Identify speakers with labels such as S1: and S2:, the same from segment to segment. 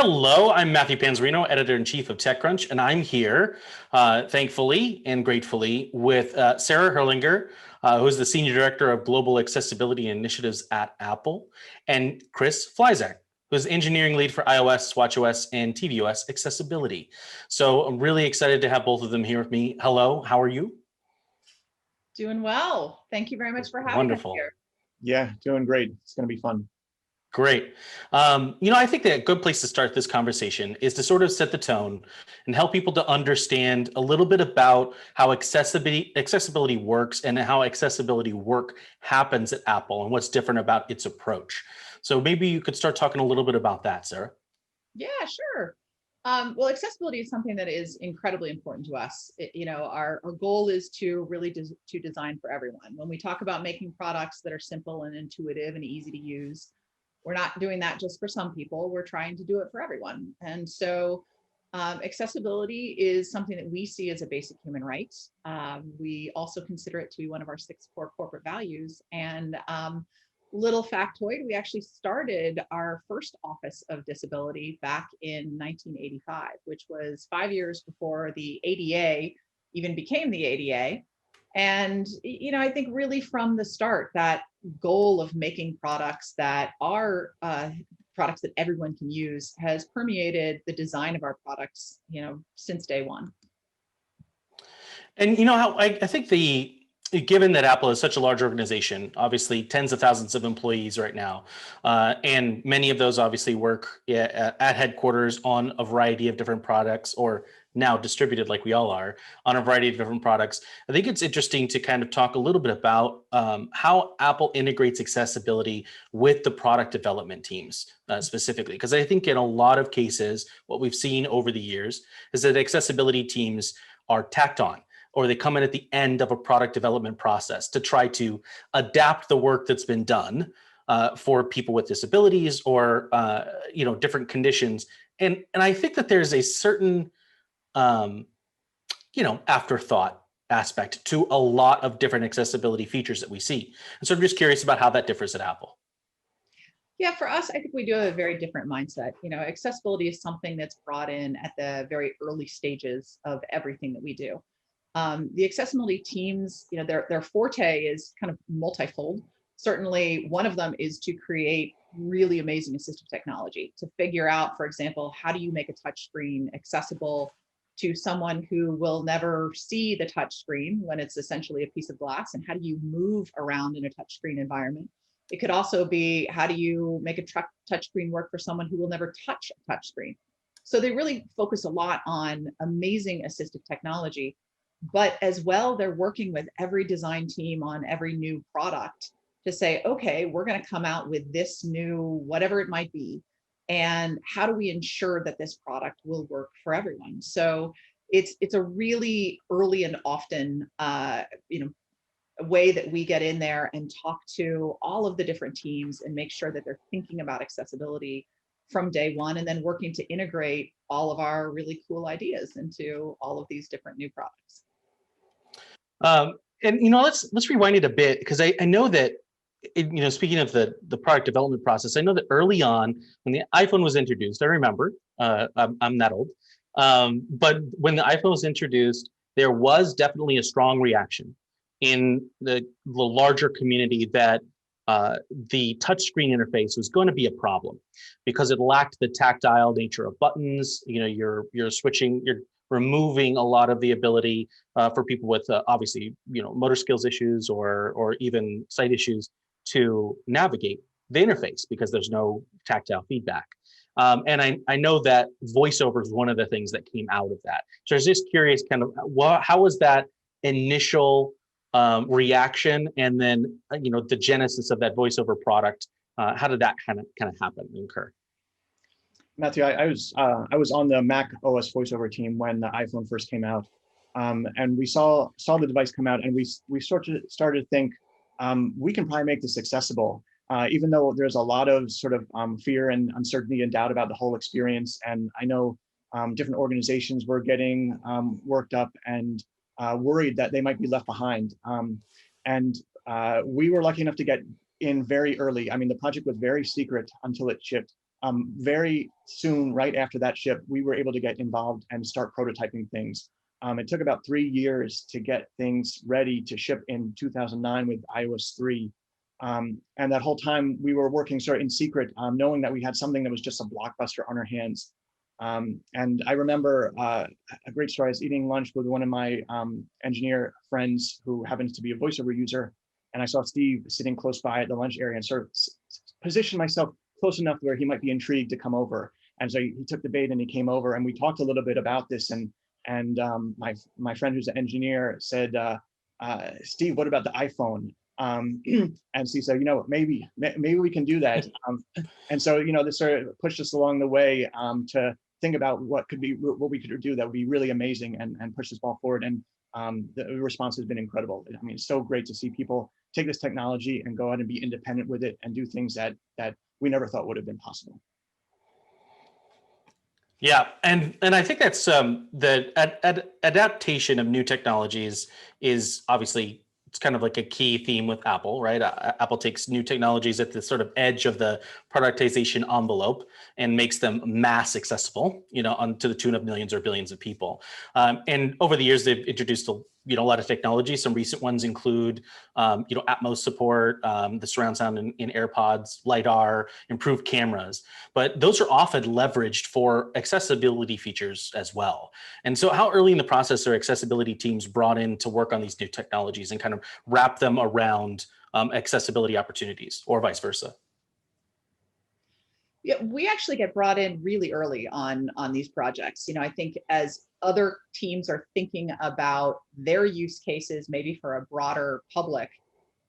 S1: Hello, I'm Matthew Panzarino, editor-in-chief of TechCrunch, and I'm here, thankfully and gratefully, with Sarah Herrlinger, who is the Senior Director of Global Accessibility Initiatives at Apple, and Chris Fleizach, who is Engineering Lead for iOS, watchOS, and tvOS accessibility. So I'm really excited to have both of them here with me. Hello, how are you?
S2: Doing well. Thank you very much for having us here.
S3: Yeah, doing great. It's going to be fun.
S1: Great. I think that a good place to start this conversation is to sort of set the tone and help people to understand a little bit about how accessibility works and how accessibility work happens at Apple and what's different about its approach. So maybe you could start talking a little bit about that, Sarah.
S2: Yeah, sure. Well, accessibility is something that is incredibly important to us. Our goal is to really to design for everyone. When we talk about making products that are simple and intuitive and easy to use, we're not doing that just for some people. We're trying to do it for everyone. And so accessibility is something that we see as a basic human right. We also consider it to be one of our 6 core corporate values. And little factoid, we actually started our first Office of Disability back in 1985, which was 5 years before the ADA even became the ADA. And, I think really from the start, that goal of making products that are products that everyone can use has permeated the design of our products, since day one.
S1: And I think given that Apple is such a large organization, obviously tens of thousands of employees right now, and many of those obviously work at headquarters on a variety of different products, or now distributed like we all are on a variety of different products. I think it's interesting to kind of talk a little bit about how Apple integrates accessibility with the product development teams specifically, because I think in a lot of cases, what we've seen over the years is that accessibility teams are tacked on, or they come in at the end of a product development process to try to adapt the work that's been done for people with disabilities or different conditions. And I think that there's a certain afterthought aspect to a lot of different accessibility features that we see. And so I'm just curious about how that differs at Apple.
S2: Yeah, for us, I think we do have a very different mindset. Accessibility is something that's brought in at the very early stages of everything that we do. The accessibility teams, their forte is kind of multifold. Certainly, one of them is to create really amazing assistive technology, to figure out, for example, how do you make a touchscreen accessible to someone who will never see the touchscreen when it's essentially a piece of glass, and how do you move around in a touchscreen environment? It could also be, how do you make a touchscreen work for someone who will never touch a touchscreen? So they really focus a lot on amazing assistive technology. But as well, they're working with every design team on every new product to say, okay, we're going to come out with this new, whatever it might be. And how do we ensure that this product will work for everyone? So it's a really early and often, way that we get in there and talk to all of the different teams and make sure that they're thinking about accessibility from day one, and then working to integrate all of our really cool ideas into all of these different new products.
S1: Let's rewind it a bit, because I know that, speaking of the product development process, I know that early on when the iPhone was introduced, I remember, I'm that old, but when the iPhone was introduced, there was definitely a strong reaction in the larger community that the touchscreen interface was going to be a problem because it lacked the tactile nature of buttons. You're removing a lot of the ability for people with obviously motor skills issues or even sight issues to navigate the interface because there's no tactile feedback. And I know that VoiceOver is one of the things that came out of that. So I was just curious, kind of, how was that initial reaction, and then the genesis of that VoiceOver product? How did that kind of happen and occur?
S3: Matthew, I was on the Mac OS VoiceOver team when the iPhone first came out, and we saw the device come out, and we started to think we can probably make this accessible, even though there's a lot of sort of fear and uncertainty and doubt about the whole experience. And I know different organizations were getting worked up and worried that they might be left behind. And we were lucky enough to get in very early. I mean, the project was very secret until it shipped. very soon, right after that ship, we were able to get involved and start prototyping things. It took about 3 years to get things ready to ship in 2009 with iOS 3. And that whole time we were working sort of in secret, knowing that we had something that was just a blockbuster on our hands. And I remember a great story. I was eating lunch with one of my engineer friends who happens to be a VoiceOver user. And I saw Steve sitting close by at the lunch area and sort of positioned myself close enough where he might be intrigued to come over. And so he took the bait and he came over and we talked a little bit about this. And my friend who's an engineer said, Steve, what about the iPhone? And Steve said, maybe we can do that. And so, this sort of pushed us along the way to think about what we could do that would be really amazing and push this ball forward. And the response has been incredible. I mean, it's so great to see people take this technology and go out and be independent with it and do things that we never thought would have been possible.
S1: Yeah, and I think that's the adaptation of new technologies is obviously, it's kind of like a key theme with Apple, right? Apple takes new technologies at the sort of edge of the productization envelope and makes them mass accessible, to the tune of millions or billions of people. And over the years, they've introduced a lot of technology. Some recent ones include, Atmos support, the surround sound in AirPods, LiDAR, improved cameras. But those are often leveraged for accessibility features as well. And so how early in the process are accessibility teams brought in to work on these new technologies and kind of wrap them around accessibility opportunities, or vice versa?
S2: Yeah, we actually get brought in really early on these projects. I think as other teams are thinking about their use cases, maybe for a broader public,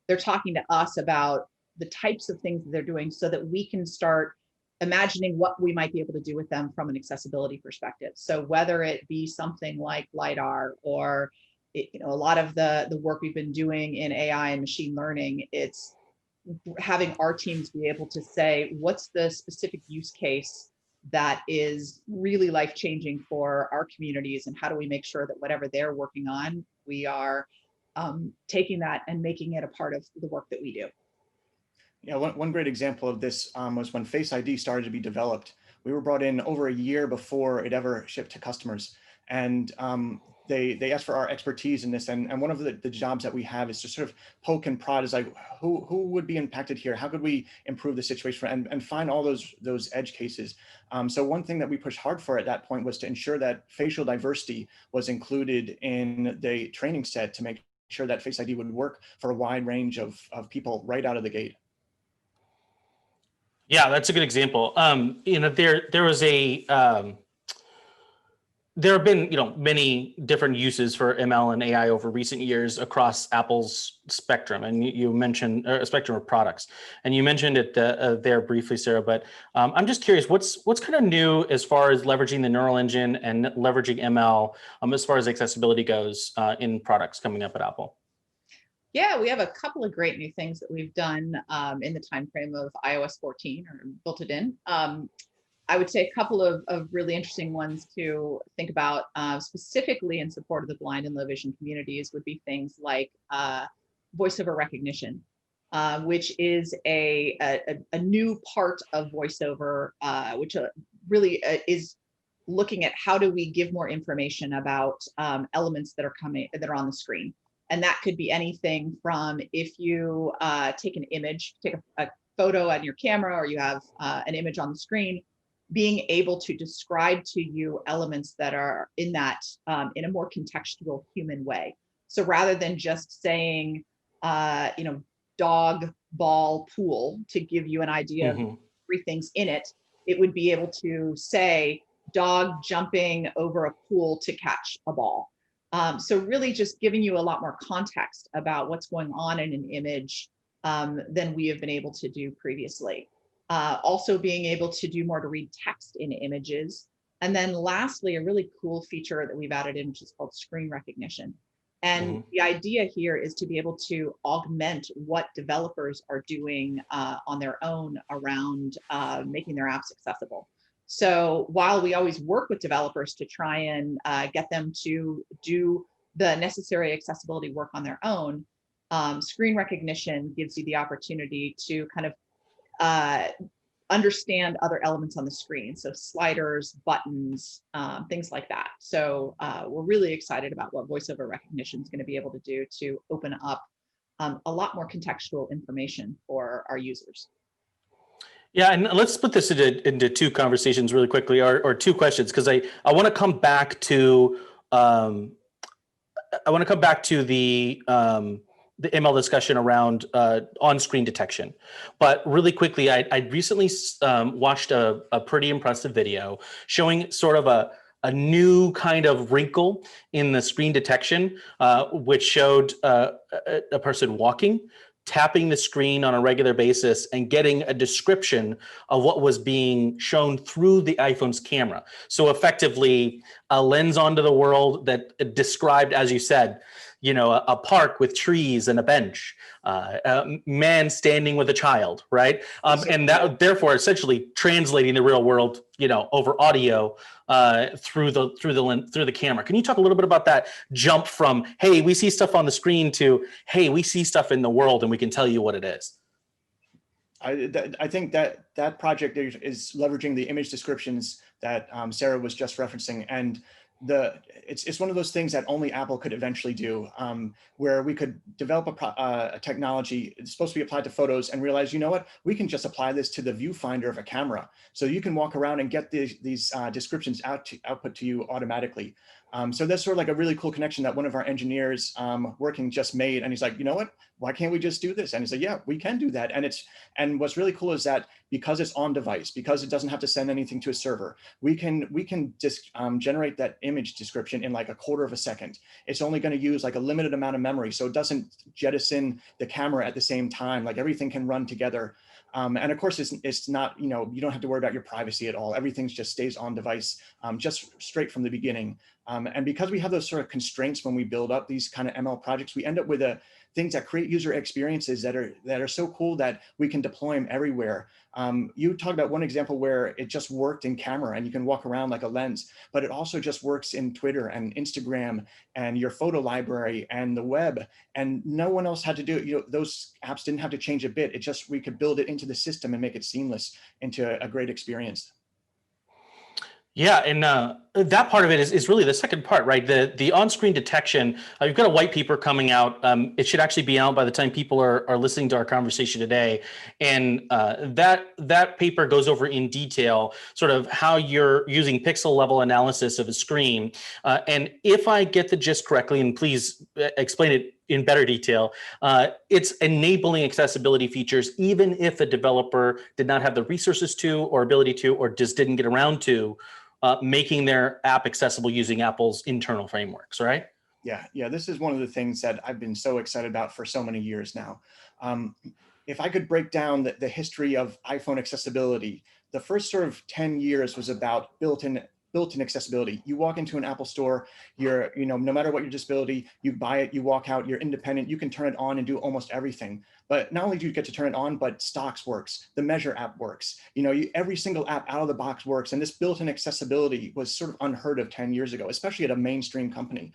S2: they're talking to us about the types of things that they're doing so that we can start imagining what we might be able to do with them from an accessibility perspective. So whether it be something like LiDAR or a lot of the work we've been doing in AI and machine learning, it's having our teams be able to say, what's the specific use case that is really life-changing for our communities, and how do we make sure that whatever they're working on, we are taking that and making it a part of the work that we do.
S3: Yeah, one great example of this was when Face ID started to be developed. We were brought in over a year before it ever shipped to customers. And they asked for our expertise in this. And one of the jobs that we have is to sort of poke and prod, is like, who would be impacted here? How could we improve the situation and find all those edge cases? So one thing that we pushed hard for at that point was to ensure that facial diversity was included in the training set to make sure that Face ID would work for a wide range of people right out of the gate.
S1: Yeah, that's a good example. There was there have been, many different uses for ML and AI over recent years across Apple's spectrum, and you mentioned a spectrum of products, and you mentioned it there briefly, Sarah. But I'm just curious, what's kind of new as far as leveraging the neural engine and leveraging ML as far as accessibility goes in products coming up at Apple?
S2: Yeah, we have a couple of great new things that we've done in the time frame of iOS 14, or built it in. I would say a couple of really interesting ones to think about specifically in support of the blind and low vision communities would be things like VoiceOver recognition, which is a new part of VoiceOver, which really is looking at how do we give more information about elements that are on the screen. And that could be anything from, if you take an image, take a photo on your camera, or you have an image on the screen, being able to describe to you elements that are in that in a more contextual human way. So rather than just saying, dog, ball, pool, to give you an idea of 3 things in it, it would be able to say dog jumping over a pool to catch a ball. So really just giving you a lot more context about what's going on in an image than we have been able to do previously. Also being able to do more to read text in images. And then lastly, a really cool feature that we've added in, which is called screen recognition. And the idea here is to be able to augment what developers are doing on their own around making their apps accessible. So while we always work with developers to try and get them to do the necessary accessibility work on their own, screen recognition gives you the opportunity to kind of understand other elements on the screen. So sliders, buttons, things like that. So we're really excited about what voiceover recognition is going to be able to do to open up a lot more contextual information for our users.
S1: Yeah, and let's split this into two conversations really quickly, or two questions, because I want to come back to the ML discussion around on-screen detection. But really quickly, I recently watched a pretty impressive video showing sort of a new kind of wrinkle in the screen detection, which showed a person walking, tapping the screen on a regular basis, and getting a description of what was being shown through the iPhone's camera. So effectively, a lens onto the world that described, as you said, a park with trees and a bench, a man standing with a child, right? And that, therefore, essentially translating the real world, over audio through the camera. Can you talk a little bit about that jump from, hey, we see stuff on the screen, to, hey, we see stuff in the world and we can tell you what it is?
S3: I think that project is leveraging the image descriptions that Sarah was just referencing, and it's one of those things that only Apple could eventually do, where we could develop a technology. It's supposed to be applied to photos, and realize, you know what, we can just apply this to the viewfinder of a camera. So you can walk around and get these descriptions output to you automatically. So that's sort of like a really cool connection that one of our engineers working just made. And he's like, you know what, why can't we just do this? And he's like, yeah, we can do that. And what's really cool is that because it's on device, because it doesn't have to send anything to a server, we can just generate that image description in like a quarter of a second. It's only going to use like a limited amount of memory, so it doesn't jettison the camera at the same time. Like everything can run together. And of course, it's not, you don't have to worry about your privacy at all. Everything just stays on device, just straight from the beginning. And because we have those sort of constraints when we build up these kind of ML projects, we end up with things that create user experiences that are so cool that we can deploy them everywhere. You talked about one example where it just worked in camera and you can walk around like a lens, but it also just works in Twitter and Instagram and your photo library and the web. And no one else had to do it. Those apps didn't have to change a bit. We could build it into the system and make it seamless into a great experience.
S1: Yeah, and that part of it is really the second part, right? The on-screen detection. You've got a white paper coming out. It should actually be out by the time people are listening to our conversation today. And that paper goes over in detail sort of how you're using pixel level analysis of a screen. And if I get the gist correctly, and please explain it in better detail, it's enabling accessibility features, even if a developer did not have the resources to, or ability to, or just didn't get around to making their app accessible using Apple's internal frameworks, right?
S3: Yeah. This is one of the things that I've been so excited about for so many years now. If I could break down the history of iPhone accessibility, the first sort of 10 years was about built-in accessibility. You walk into an Apple store, no matter what your disability, you buy it, you walk out, you're independent, you can turn it on and do almost everything. But not only do you get to turn it on, but Stocks works, the Measure app works, every single app out of the box works. And this built-in accessibility was sort of unheard of 10 years ago, especially at a mainstream company.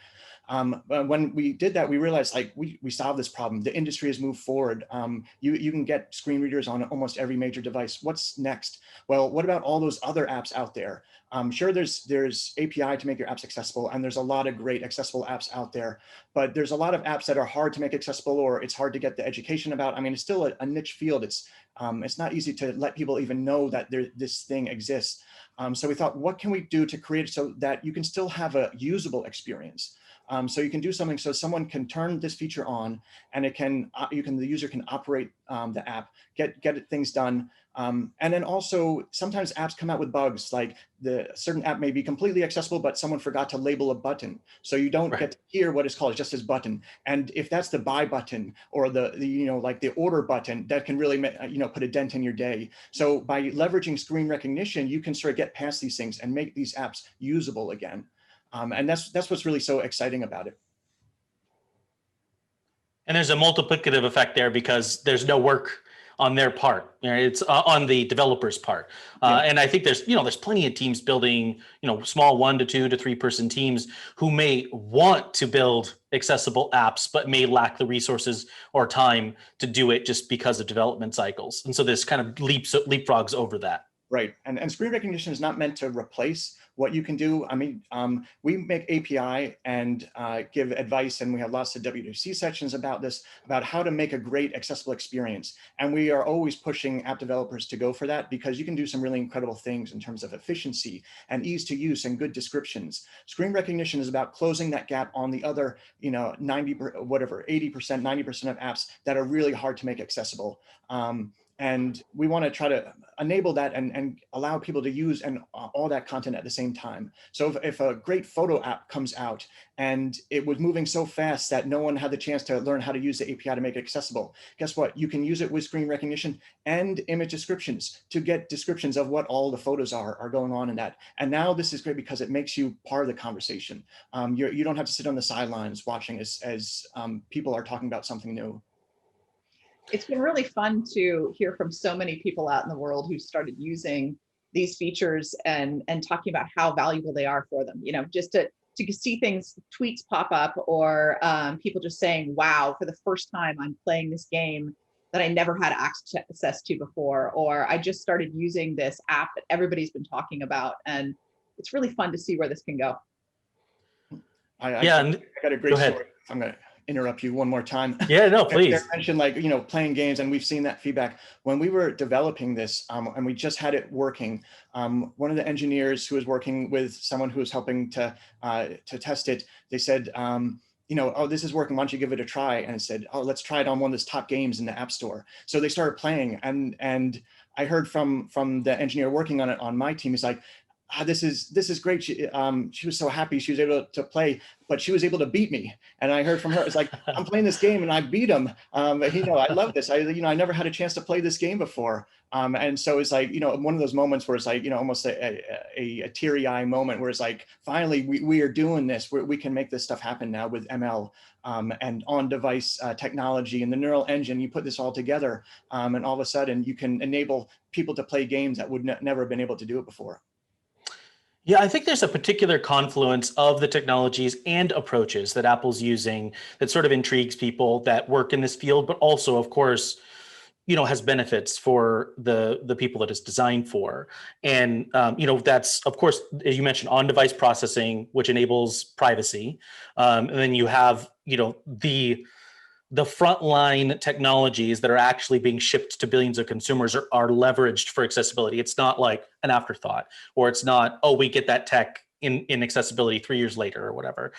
S3: But when we did that, we realized we solved this problem. The industry has moved forward. You can get screen readers on almost every major device. What's next? Well, what about all those other apps out there? Sure, there's API to make your apps accessible, and there's a lot of great accessible apps out there, but there's a lot of apps that are hard to make accessible, or it's hard to get the education about. I mean, it's still a niche field. It's not easy to let people even know that this thing exists. So we thought, what can we do to create it so that you can still have a usable experience? So you can do something so someone can turn this feature on, and the user can operate the app, get things done. And then also sometimes apps come out with bugs, like the certain app may be completely accessible, but someone forgot to label a button. So you don't get to hear what is called, it's just this button. And if that's the buy button or like the order button, that can really, put a dent in your day. So by leveraging screen recognition, you can sort of get past these things and make these apps usable again. And that's what's really so exciting about it.
S1: And there's a multiplicative effect there, because there's no work on their part. It's on the developer's part. And I think there's plenty of teams building, small 1 to 2 to 3 person teams who may want to build accessible apps, but may lack the resources or time to do it just because of development cycles. And so this kind of leapfrogs over that.
S3: Right, and screen recognition is not meant to replace what you can do. I mean, we make API and give advice, and we have lots of WWC sections about this, about how to make a great accessible experience. And we are always pushing app developers to go for that, because you can do some really incredible things in terms of efficiency and ease to use and good descriptions. Screen recognition is about closing that gap on the other, 80%, 90% of apps that are really hard to make accessible. And we want to try to enable that and allow people to use all that content at the same time. So if a great photo app comes out and it was moving so fast that no one had the chance to learn how to use the API to make it accessible, guess what? You can use it with screen recognition and image descriptions to get descriptions of what all the photos are going on in that. And now this is great because it makes you part of the conversation. You don't have to sit on the sidelines watching as people are talking about something new.
S2: It's been really fun to hear from so many people out in the world who started using these features and talking about how valuable they are for them. Just to see things, tweets pop up, or people just saying, wow, for the first time I'm playing this game that I never had access to before, or I just started using this app that everybody's been talking about. And it's really fun to see where this can go.
S3: I got a great story. I'm going to interrupt you one more time.
S1: Yeah, no, please.
S3: I mentioned playing games, and we've seen that feedback. When we were developing this, and we just had it working, one of the engineers who was working with someone who was helping to test it, they said, oh, this is working, why don't you give it a try? And I said, oh, let's try it on one of those top games in the App Store. So they started playing, and I heard from the engineer working on it on my team, he's like, this is great. She was so happy she was able to play, but she was able to beat me. And I heard from her, it's like, I'm playing this game and I beat him. I love this. I never had a chance to play this game before. And so it's like, one of those moments where it's like, almost a teary eye moment where it's like, finally, we are doing this. We can make this stuff happen now with ML and on-device technology and the neural engine. You put this all together, and all of a sudden you can enable people to play games that would never have been able to do it before.
S1: Yeah, I think there's a particular confluence of the technologies and approaches that Apple's using that sort of intrigues people that work in this field, but also, of course, has benefits for the people that it's designed for. And, that's, of course, as you mentioned, on-device processing, which enables privacy. And then you have, the frontline technologies that are actually being shipped to billions of consumers are leveraged for accessibility. It's not like an afterthought, or it's not, oh, we get that tech in accessibility 3 years later or whatever.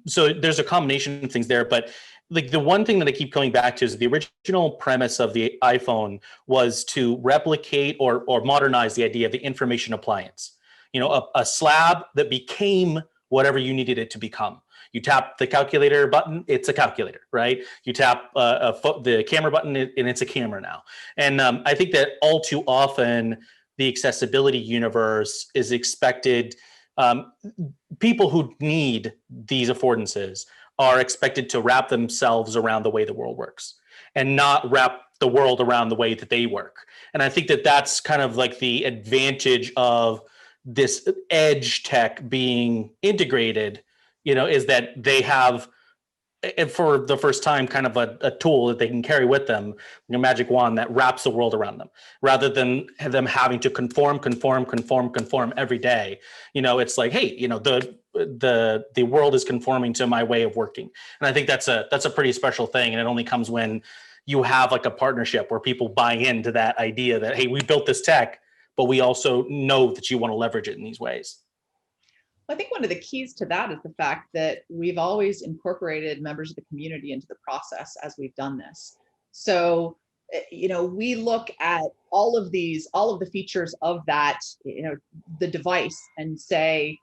S1: So there's a combination of things there, but like the one thing that I keep coming back to is the original premise of the iPhone was to replicate or modernize the idea of the information appliance. A slab that became whatever you needed it to become. You tap the calculator button, it's a calculator, right? You tap the camera button, and it's a camera now. And I think that all too often, the accessibility universe is expected, people who need these affordances are expected to wrap themselves around the way the world works and not wrap the world around the way that they work. And I think that that's kind of like the advantage of this edge tech being integrated, is that they have, for the first time, kind of a tool that they can carry with them, a magic wand that wraps the world around them, rather than them having to conform every day. It's like, hey, the world is conforming to my way of working. And I think that's a pretty special thing. And it only comes when you have like a partnership where people buy into that idea that, hey, we built this tech, but we also know that you want to leverage it in these ways.
S2: I think one of the keys to that is the fact that we've always incorporated members of the community into the process as we've done this. So, we look at all of the features of that, the device, and say,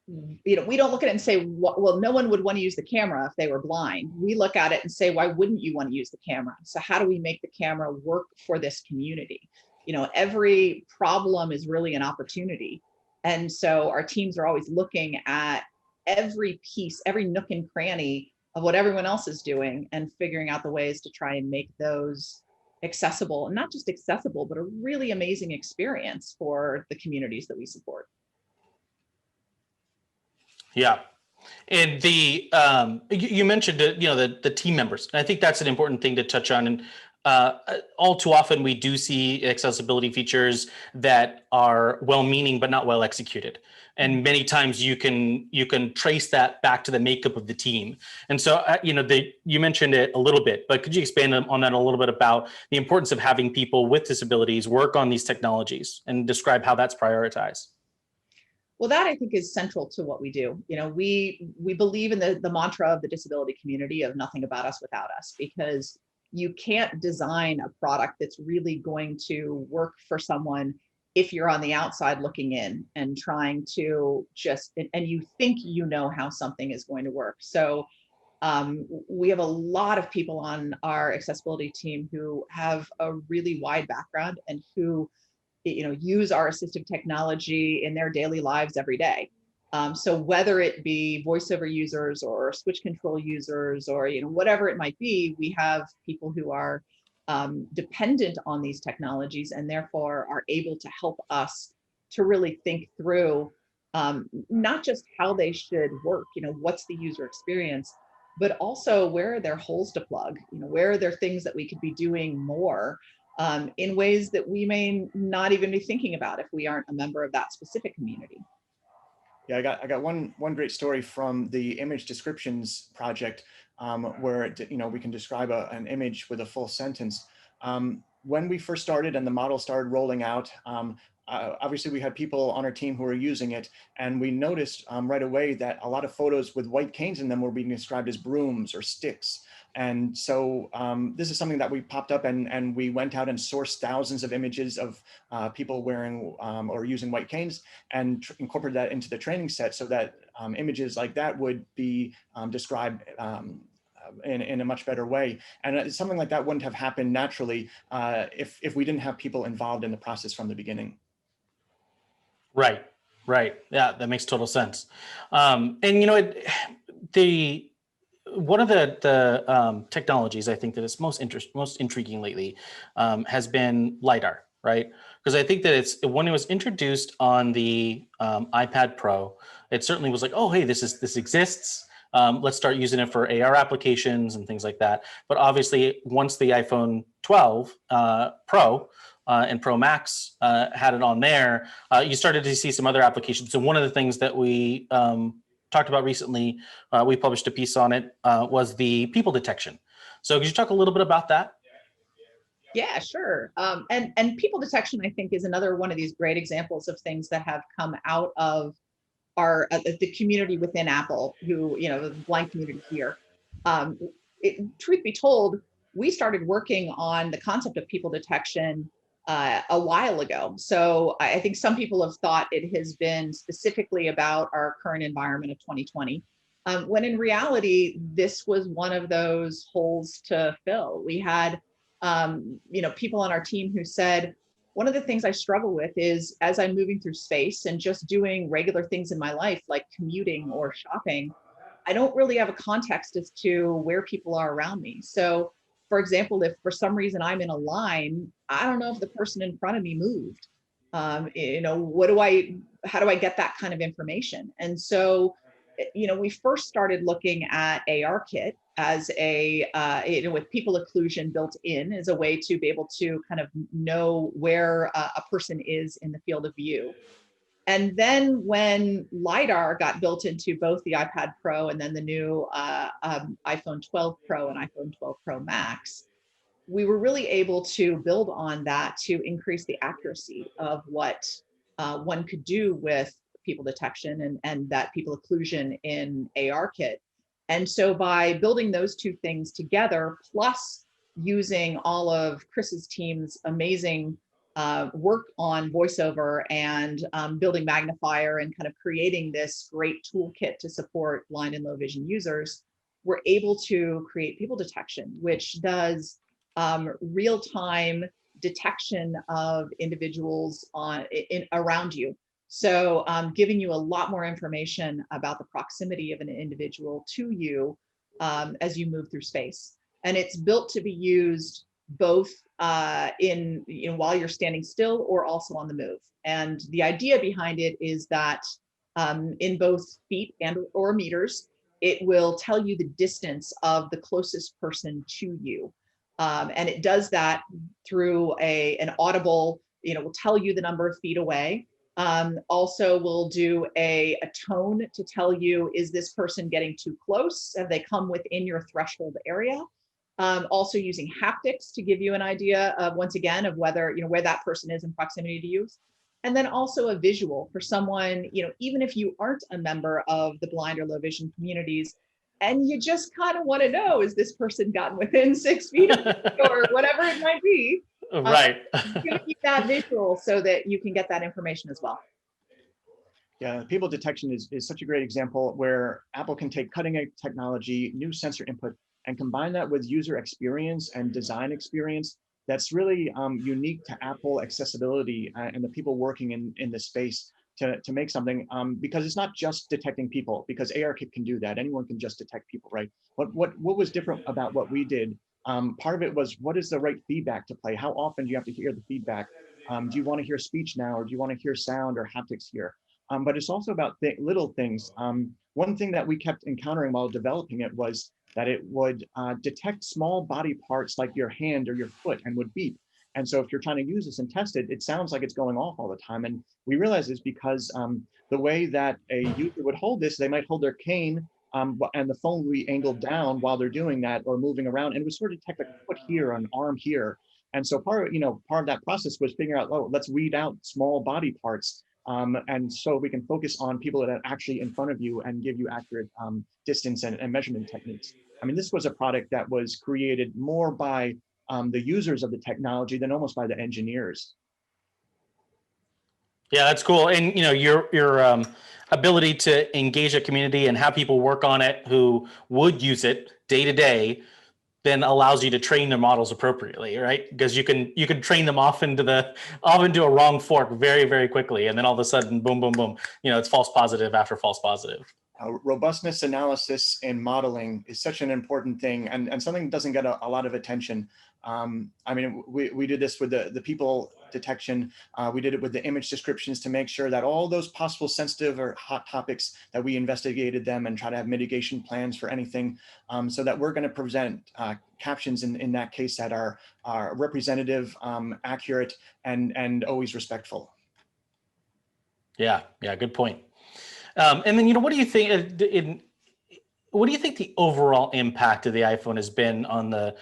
S2: we don't look at it and say, well, no one would want to use the camera if they were blind. We look at it and say, why wouldn't you want to use the camera? So how do we make the camera work for this community? Every problem is really an opportunity. And so our teams are always looking at every piece, every nook and cranny of what everyone else is doing, and figuring out the ways to try and make those accessible, and not just accessible, but a really amazing experience for the communities that we support.
S1: Yeah. And you mentioned the team members. And I think that's an important thing to touch on. And all too often we do see accessibility features that are well-meaning but not well executed. And many times you can trace that back to the makeup of the team. And so you mentioned it a little bit, but could you expand on that a little bit about the importance of having people with disabilities work on these technologies and describe how that's prioritized?
S2: Well, that I think is central to what we do. We believe in the mantra of the disability community of nothing about us without us, because you can't design a product that's really going to work for someone if you're on the outside looking in and trying to and you think you know how something is going to work. So we have a lot of people on our accessibility team who have a really wide background and who use our assistive technology in their daily lives every day. So whether it be VoiceOver users or switch control users or whatever it might be, we have people who are dependent on these technologies and therefore are able to help us to really think through not just how they should work, what's the user experience, but also where are there holes to plug, where are there things that we could be doing more in ways that we may not even be thinking about if we aren't a member of that specific community.
S3: Yeah, I got one great story from the image descriptions project where we can describe an image with a full sentence. When we first started and the model started rolling out, obviously we had people on our team who were using it, and we noticed right away that a lot of photos with white canes in them were being described as brooms or sticks. And so this is something that we popped up and we went out and sourced thousands of images of people wearing or using white canes and incorporated that into the training set so that images like that would be described in a much better way. And something like that wouldn't have happened naturally if we didn't have people involved in the process from the beginning.
S1: Right. Yeah, that makes total sense. And one of the technologies I think that is most intriguing lately has been LiDAR, right? Because I think that when it was introduced on the iPad Pro, it certainly was like, oh, hey, this exists. Let's start using it for AR applications and things like that. But obviously, once the iPhone 12 Pro and Pro Max had it on there, you started to see some other applications. So one of the things that we talked about recently, we published a piece on it, was the people detection. So could you talk a little bit about that?
S2: Yeah, sure. And people detection, I think, is another one of these great examples of things that have come out of the community within Apple, who, the blind community here. Truth be told, we started working on the concept of people detection a while ago. So I think some people have thought it has been specifically about our current environment of 2020, when in reality, this was one of those holes to fill. We had, people on our team who said, one of the things I struggle with is as I'm moving through space and just doing regular things in my life, like commuting or shopping, I don't really have a context as to where people are around me. So, for example, if for some reason I'm in a line, I don't know if the person in front of me moved. How do I get that kind of information? And so, we first started looking at ARKit as with people occlusion built in as a way to be able to kind of know where a person is in the field of view. And then when LiDAR got built into both the iPad Pro and then the new iPhone 12 Pro and iPhone 12 Pro Max, we were really able to build on that to increase the accuracy of what one could do with people detection and that people occlusion in ARKit. And so by building those two things together, plus using all of Chris's team's amazing work on VoiceOver and building Magnifier and kind of creating this great toolkit to support blind and low vision users, we're able to create people detection, which does real-time detection of individuals around you. So giving you a lot more information about the proximity of an individual to you as you move through space. And it's built to be used both in, while you're standing still or also on the move. And the idea behind it is that in both feet and or meters, it will tell you the distance of the closest person to you. And it does that through an audible, will tell you the number of feet away. Also will do a tone to tell you, is this person getting too close? Have they come within your threshold area? Also using haptics to give you an idea of, once again, of whether, where that person is in proximity to you. And then also a visual for someone, even if you aren't a member of the blind or low vision communities, and you just kind of want to know, is this person gotten within 6 feet of or whatever it might be?
S1: Right.
S2: Giving you that visual so that you can get that information as well.
S3: Yeah, people detection is such a great example where Apple can take cutting edge technology, new sensor input, and combine that with user experience and design experience that's really unique to Apple accessibility and the people working in this space to make something, because it's not just detecting people, because ARKit can do that. Anyone can just detect people, right? What was different about what we did? Part of it was, what is the right feedback to play? How often do you have to hear the feedback? Do you want to hear speech now, or do you want to hear sound or haptics here? But it's also about little things. One thing that we kept encountering while developing it was that it would detect small body parts like your hand or your foot and would beep. And so if you're trying to use this and test it, it sounds like it's going off all the time. And we realized it's because the way that a user would hold this, they might hold their cane and the phone will be angled down while they're doing that or moving around, and it would sort of detect a foot here, an arm here. And so part of that process was figuring out, oh, let's weed out small body parts. And so we can focus on people that are actually in front of you and give you accurate distance and measurement techniques. I mean, this was a product that was created more by the users of the technology than almost by the engineers.
S1: Yeah, that's cool. And your ability to engage a community and have people work on it who would use it day to day then allows you to train their models appropriately, right? Because you can train them off into a wrong fork very, very quickly, and then all of a sudden, boom, boom, boom, it's false positive after false positive.
S3: Robustness analysis and modeling is such an important thing, and something that doesn't get a lot of attention. I mean, we did this with the people detection. We did it with the image descriptions to make sure that all those possible sensitive or hot topics that we investigated them and try to have mitigation plans for anything, so that we're going to present captions in that case that are representative, accurate, and always respectful.
S1: Yeah, good point. And then, what do you think what do you think the overall impact of the iPhone has been on the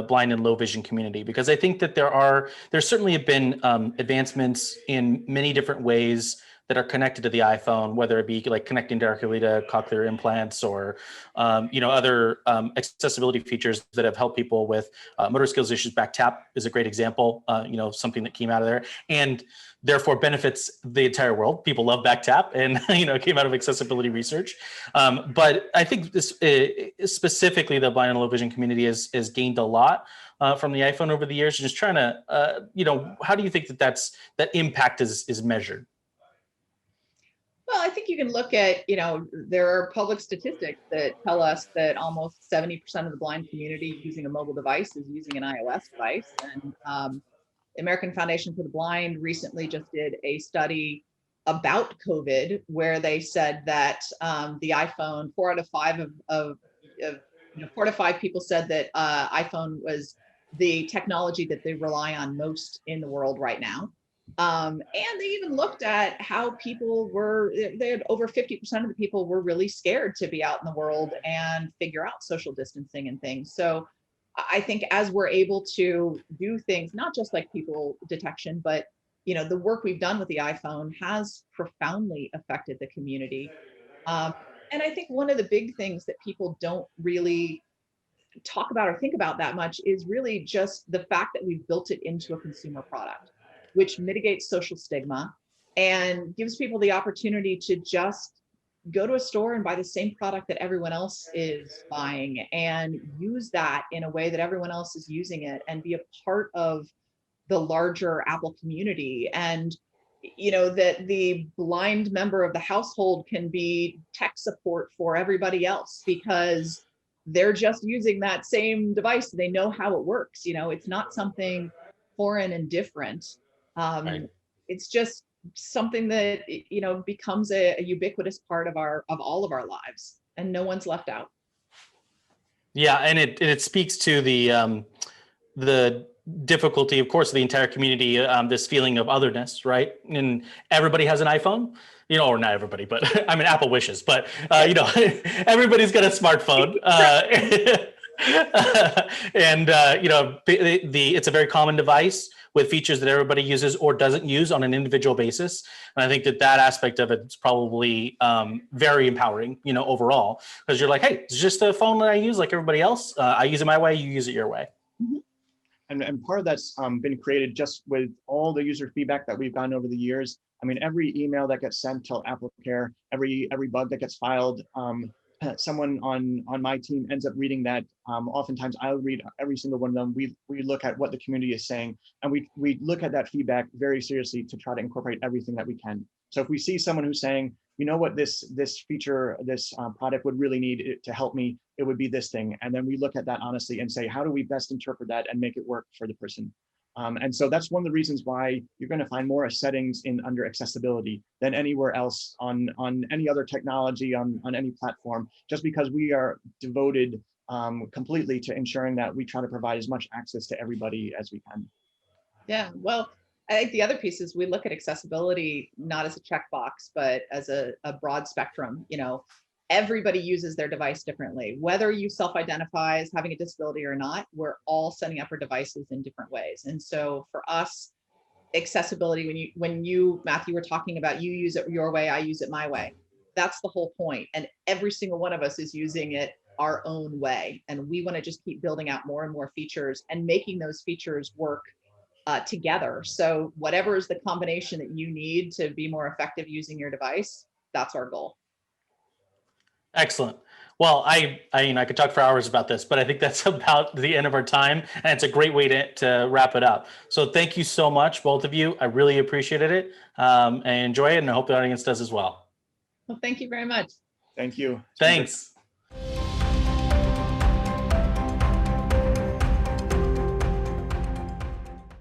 S1: blind and low vision community? Because I think that there certainly have been advancements in many different ways that are connected to the iPhone, whether it be like connecting directly to cochlear implants or, other accessibility features that have helped people with motor skills issues. Back tap is a great example, something that came out of there and therefore benefits the entire world. People love back tap and, it came out of accessibility research. But I think this specifically the blind and low vision community has gained a lot from the iPhone over the years. Just trying to, how do you think that impact is measured?
S2: Well, I think you can look at, there are public statistics that tell us that almost 70% of the blind community using a mobile device is using an iOS device. And the American Foundation for the Blind recently just did a study about COVID where they said that the iPhone, 4 out of 5 4 to 5 people said that iPhone was the technology that they rely on most in the world right now. And they even looked at how people they had over 50% of the people were really scared to be out in the world and figure out social distancing and things. So I think as we're able to do things, not just like people detection, but the work we've done with the iPhone has profoundly affected the community. And I think one of the big things that people don't really talk about or think about that much is really just the fact that we've built it into a consumer product, which mitigates social stigma and gives people the opportunity to just go to a store and buy the same product that everyone else is buying and use that in a way that everyone else is using it and be a part of the larger Apple community. And that the blind member of the household can be tech support for everybody else because they're just using that same device. They know how it works. You know, it's not something foreign and different.
S1: Right.
S2: It's just something that, you know, becomes a ubiquitous part of all of our lives, and no one's left out.
S1: Yeah, and it speaks to the difficulty, of course, of the entire community, this feeling of otherness, right? And everybody has an iPhone, you know, or not everybody, but I mean, Apple wishes, but you know, everybody's got a smartphone. And you know, it's a very common device with features that everybody uses or doesn't use on an individual basis. And I think that aspect of it is probably very empowering, you know, overall, because you're like, hey, it's just a phone that I use like everybody else. I use it my way, you use it your way.
S2: Mm-hmm.
S3: And part of that's been created just with all the user feedback that we've gotten over the years. I mean, every email that gets sent to AppleCare, every bug that gets filed, someone on my team ends up reading that. Oftentimes I'll read every single one of them. We look at what the community is saying, and we look at that feedback very seriously to try to incorporate everything that we can. So if we see someone who's saying, you know what, this feature, this product would really need it to help me, it would be this thing. And then we look at that honestly and say, how do we best interpret that and make it work for the person? And so that's one of the reasons why you're going to find more settings under accessibility than anywhere else on any other technology, on any platform, just because we are devoted completely to ensuring that we try to provide as much access to everybody as we can.
S2: Yeah, well, I think the other piece is we look at accessibility not as a checkbox, but as a broad spectrum. You know, everybody uses their device differently. Whether you self-identify as having a disability or not, we're all setting up our devices in different ways. And so for us, accessibility, when you Matthew were talking about you use it your way, I use it my way. That's the whole point. And every single one of us is using it our own way. And we want to just keep building out more and more features and making those features work together. So whatever is the combination that you need to be more effective using your device, that's our goal.
S1: Excellent. Well, I could talk for hours about this, but I think that's about the end of our time, and it's a great way to wrap it up. So thank you so much, both of you. I really appreciated it and enjoy it, and I hope the audience does as well.
S2: Well, thank you very much.
S3: Thank you.
S1: Thanks.